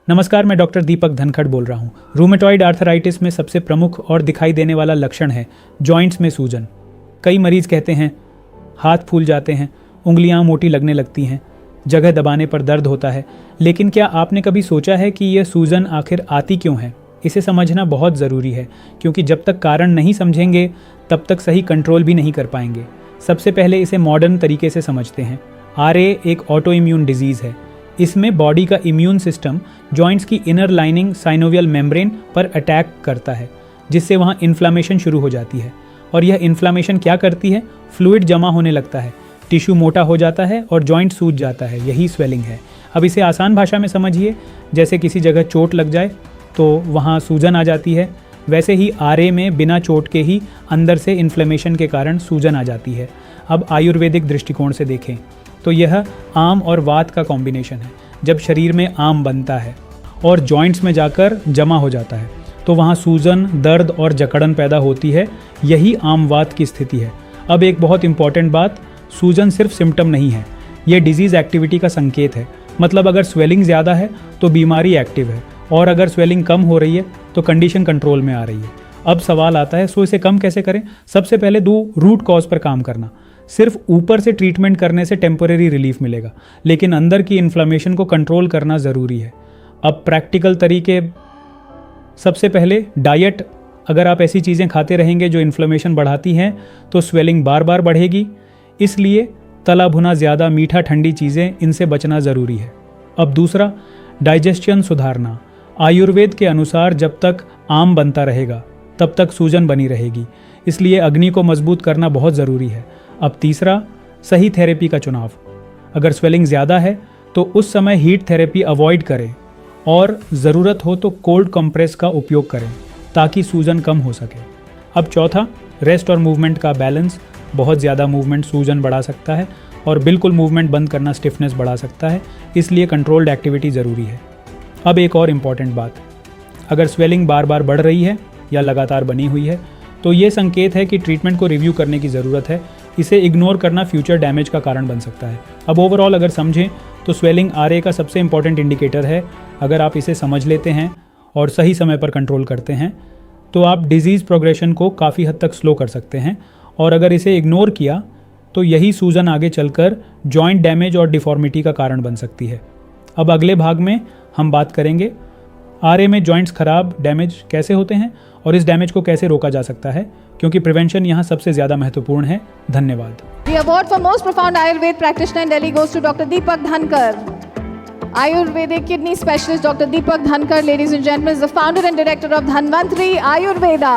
नमस्कार, मैं डॉक्टर दीपक धनखड़ बोल रहा हूँ। रूमेटॉइड आर्थराइटिस में सबसे प्रमुख और दिखाई देने वाला लक्षण है जॉइंट्स में सूजन। कई मरीज कहते हैं हाथ फूल जाते हैं, उंगलियां मोटी लगने लगती हैं, जगह दबाने पर दर्द होता है। लेकिन क्या आपने कभी सोचा है कि यह सूजन आखिर आती क्यों है? इसे समझना बहुत ज़रूरी है, क्योंकि जब तक कारण नहीं समझेंगे तब तक सही कंट्रोल भी नहीं कर पाएंगे। सबसे पहले इसे मॉडर्न तरीके से समझते हैं। RA एक ऑटो इम्यून डिजीज़ है। इसमें बॉडी का इम्यून सिस्टम जॉइंट्स की इनर लाइनिंग साइनोवियल मेम्ब्रेन पर अटैक करता है, जिससे वहाँ इन्फ्लामेशन शुरू हो जाती है। और यह इन्फ्लामेशन क्या करती है? फ्लूइड जमा होने लगता है, टिश्यू मोटा हो जाता है और जॉइंट सूज जाता है। यही स्वेलिंग है। अब इसे आसान भाषा में समझिए, जैसे किसी जगह चोट लग जाए तो वहाँ सूजन आ जाती है, वैसे ही RA में बिना चोट के ही अंदर से इन्फ्लेमेशन के कारण सूजन आ जाती है। अब आयुर्वेदिक दृष्टिकोण से देखें तो यह आम और वात का कॉम्बिनेशन है। जब शरीर में आम बनता है और जॉइंट्स में जाकर जमा हो जाता है तो वहाँ सूजन, दर्द और जकड़न पैदा होती है। यही आम वात की स्थिति है। अब एक बहुत इंपॉर्टेंट बात, सूजन सिर्फ सिम्टम नहीं है, ये डिजीज़ एक्टिविटी का संकेत है। मतलब अगर स्वेलिंग ज़्यादा है तो बीमारी एक्टिव है, और अगर स्वेलिंग कम हो रही है तो कंडीशन कंट्रोल में आ रही है। अब सवाल आता है, सो इसे कम कैसे करें? सबसे पहले रूट कॉज पर काम करना। सिर्फ ऊपर से ट्रीटमेंट करने से टेम्परेरी रिलीफ मिलेगा, लेकिन अंदर की इन्फ्लेमेशन को कंट्रोल करना ज़रूरी है। अब प्रैक्टिकल तरीके, सबसे पहले डाइट। अगर आप ऐसी चीज़ें खाते रहेंगे जो इन्फ्लेमेशन बढ़ाती हैं तो स्वेलिंग बार बार बढ़ेगी। इसलिए तला भुना ज़्यादा, मीठा, ठंडी चीज़ें, इनसे बचना ज़रूरी है। अब दूसरा, डाइजेशन सुधारना। आयुर्वेद के अनुसार जब तक आम बनता रहेगा तब तक सूजन बनी रहेगी, इसलिए अग्नि को मजबूत करना बहुत ज़रूरी है। अब तीसरा, सही थेरेपी का चुनाव। अगर स्वेलिंग ज़्यादा है तो उस समय हीट थेरेपी अवॉइड करें और ज़रूरत हो तो कोल्ड कंप्रेस का उपयोग करें ताकि सूजन कम हो सके। अब चौथा, रेस्ट और मूवमेंट का बैलेंस। बहुत ज़्यादा मूवमेंट सूजन बढ़ा सकता है और बिल्कुल मूवमेंट बंद करना स्टिफनेस बढ़ा सकता है, इसलिए कंट्रोल्ड एक्टिविटी ज़रूरी है। अब एक और इम्पॉर्टेंट बात, अगर स्वेलिंग बार बार बढ़ रही है या लगातार बनी हुई है तो ये संकेत है कि ट्रीटमेंट को रिव्यू करने की ज़रूरत है। इसे इग्नोर करना फ्यूचर डैमेज का कारण बन सकता है। अब ओवरऑल अगर समझें तो स्वेलिंग RA का सबसे इंपॉर्टेंट इंडिकेटर है। अगर आप इसे समझ लेते हैं और सही समय पर कंट्रोल करते हैं तो आप डिजीज़ प्रोग्रेशन को काफ़ी हद तक स्लो कर सकते हैं। और अगर इसे इग्नोर किया तो यही सूजन आगे चलकर जॉइंट डैमेज और डिफॉर्मिटी का कारण बन सकती है। अब अगले भाग में हम बात करेंगे RA में जॉइंट्स खराब, डैमेज कैसे होते हैं और इस डैमेज को कैसे रोका जा सकता है, क्योंकि प्रिवेंशन यहाँ सबसे ज़्यादा महत्वपूर्ण है। धन्यवाद। The award for most profound Ayurveda practitioner in Delhi goes to Dr. Deepak Dhankar. Ayurvedic kidney specialist Dr. Deepak Dhankar, ladies and gentlemen, is the founder and director of Dhanvantri Ayurveda.